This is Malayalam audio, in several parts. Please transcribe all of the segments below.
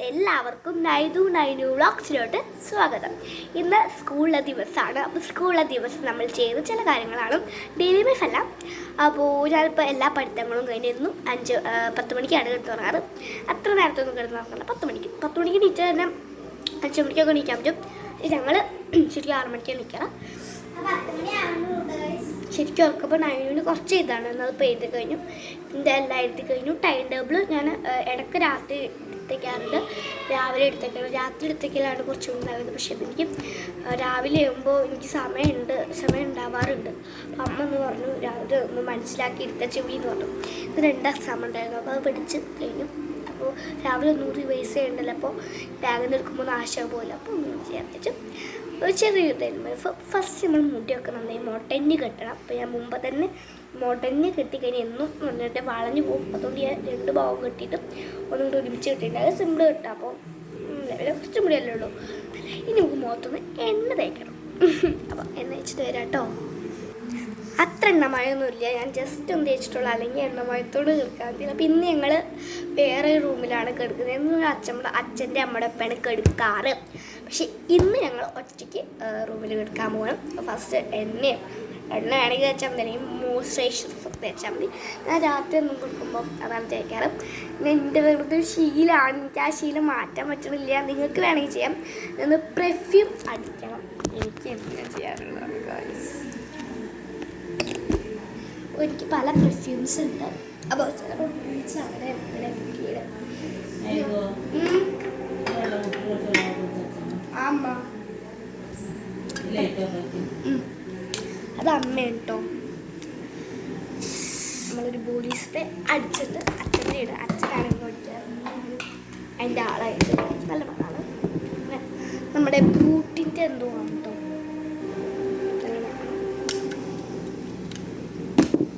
എല്ലാവർക്കും നൈനു വ്ളോഗ്സിലോട്ട് സ്വാഗതം. ഇന്ന് സ്കൂളിലെ ദിവസമാണ്. അപ്പോൾ സ്കൂളിലെ ദിവസം നമ്മൾ ചെയ്യുന്ന ചില കാര്യങ്ങളാണ്, ഡെയിലി ലൈഫ് അല്ല. അപ്പോൾ ഞാനിപ്പോൾ എല്ലാ പഠിത്തങ്ങളും കഴിഞ്ഞിരുന്നു. 10 മണിക്കാണ് കിടന്നുറങ്ങാറ്. അത്ര നേരത്തെ ഒന്നും കിടന്നുറങ്ങാറില്ല. 10 മണിക്ക് ടീച്ചർ തന്നെ 5 മണിക്കൊക്കെ എണീക്കാൻ പറ്റും. ഞങ്ങൾ ശരിക്കും 6 മണിക്കാണ് എണീക്കാറ്. ശരിക്കും ഓർക്കുമ്പോൾ നൈനുവിന് കുറച്ച് ഇതാണ്. അത് എഴുതി കഴിഞ്ഞു, ഇതിൻ്റെ എല്ലാം എഴുതി കഴിഞ്ഞു. ടൈം ടേബിൾ ഞാൻ ഇടയ്ക്ക് രാത്രി എടുത്തേക്കാറുണ്ട്, രാവിലെ എടുത്തേക്കാറ്. രാത്രി എടുത്തേക്കലാണ് കുറച്ചും കൂടി നല്ലത്. പക്ഷേ എനിക്ക് രാവിലെ ആകുമ്പോൾ എനിക്ക് സമയം ഉണ്ടാവാറുണ്ട്. അപ്പം അമ്മ എന്ന് പറഞ്ഞു രാവിലെ ഒന്ന് മനസ്സിലാക്കി എടുത്ത ചെവി എന്ന് പറഞ്ഞു. ഇത് 2 എക്സാം ഉണ്ടായിരുന്നു. അപ്പോൾ അത് പഠിച്ച് കഴിഞ്ഞു. അപ്പോൾ രാവിലെ 100 റിവൈസ് ചെയ്യണ്ടല്ലോ. അപ്പോൾ ബാഗിൽ നിന്ന് എടുക്കുമ്പോൾ നാശം പോലെ. അപ്പോൾ ഒന്നും ചെയ്യാൻ പറ്റും. ഒരു ചെറിയ ഇതായിരുന്നു. ഫസ്റ്റ് നമ്മൾ മുടിയൊക്കെ നന്നായി മൊട്ടഞ്ഞ് കെട്ടണം. അപ്പോൾ ഞാൻ മുമ്പ് തന്നെ മൊട്ടഞ്ഞ് കെട്ടിക്കഴിഞ്ഞാൽ എന്നും എന്നിട്ട് വളഞ്ഞു പോകും. അതുകൊണ്ട് ഞാൻ 2 ഭാഗം കെട്ടിയിട്ട് ഒന്നും കൂടി ഒരുമിച്ച് കെട്ടിയിട്ടുണ്ട്. അത് സിമ്പിൾ കെട്ടാം. അപ്പോൾ കുറച്ചും കൂടിയല്ലേ ഉള്ളൂ. ഇനി നമുക്ക് മുഖത്തൊന്ന് എണ്ണ തേക്കണം. അപ്പോൾ എണ്ണ വെച്ചിട്ട് വരാം കേട്ടോ. അത്ര എണ്ണമയമൊന്നുമില്ല, ഞാൻ ജസ്റ്റ് ഒന്ന് തേച്ചിട്ടുള്ളൂ. അല്ലെങ്കിൽ എണ്ണമയത്തോട് കിടക്കാൻ പറ്റില്ല. അപ്പോൾ ഇന്ന് ഞങ്ങൾ വേറെ റൂമിലാണ് കിടക്കുന്നത്. എന്നും അച്ഛൻ്റെ അമ്മയുടെ ഒപ്പമാണ് കിടക്കാറ്. പക്ഷെ ഇന്ന് ഞങ്ങൾ ഒറ്റയ്ക്ക് റൂമിൽ കിടക്കാൻ പോകണം. ഫസ്റ്റ് എണ്ണ വേണമെങ്കിൽ തേച്ചാൽ മതി, അല്ലെങ്കിൽ മോയ്സ്ചറൈസർ തേച്ചാൽ മതി. ഞാൻ രാത്രി ഒന്നും കൊടുക്കുമ്പോൾ അതാണ് തേക്കാറ്. എൻ്റെ വെറുതെ ഒരു ശീലമാണ്, എനിക്ക് ആ ശീലം മാറ്റാൻ പറ്റണില്ല. നിങ്ങൾക്ക് വേണമെങ്കിൽ ചെയ്യാം. ഒന്ന് പെർഫ്യൂം അടിക്കണം. എനിക്ക് എന്തിനാണ് ചെയ്യാറുള്ളത്? എനിക്ക് പല പെർഫ്യൂംസ് ഉണ്ട്. അപ്പോൾ ചിലപ്പോൾ അങ്ങനെ അമ്മ അത് അമ്മ കേട്ടോ. നമ്മളൊരു ബോഡി സ്പ്രേ അടിച്ചിട്ട് അച്ഛൻ്റെ ഇടും. അച്ഛനാണെങ്കിൽ അതിൻ്റെ ആളായിട്ട് നല്ല മണമാണ്. നമ്മുടെ ബ്രൂട്ടിൻ്റെ എന്തോ ആണ് കേട്ടോ.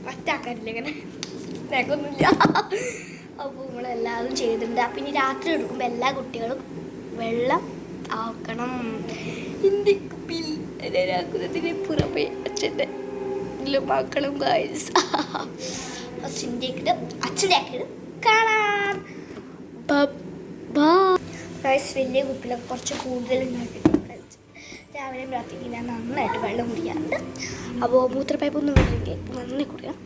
മറ്റാക്കാറില്ല, ഇങ്ങനെ നേക്കൊന്നുമില്ല. അപ്പോൾ നമ്മളെല്ലാവരും ചെയ്തിട്ടുണ്ട്. അപ്പം ഇനി രാത്രി എടുക്കുമ്പോൾ എല്ലാ കുട്ടികളും വെള്ളം ആക്കണം. ഇന്ത്യക്കുപ്പിൽ പുറമെ അച്ഛൻ്റെ ആക്കണം ഗൈസ്. ഫസ്റ്റ് ഇന്ത്യക്കിട്ട് അച്ഛൻ്റെ ആക്കിയിട്ട് കാണാം. ഗൈസ് വലിയ കുപ്പിലൊക്കെ കുറച്ച് കൂടുതൽ ഉണ്ടാക്കിയിട്ട് രാവിലെ രാത്രി ഞാൻ നന്നായിട്ട് വെള്ളം കുടിക്കാറുണ്ട്. അപ്പോൾ മൂത്രപ്പൈപ്പൊന്നും വെള്ളമെങ്കിൽ നന്നായി കുടിക്കാം.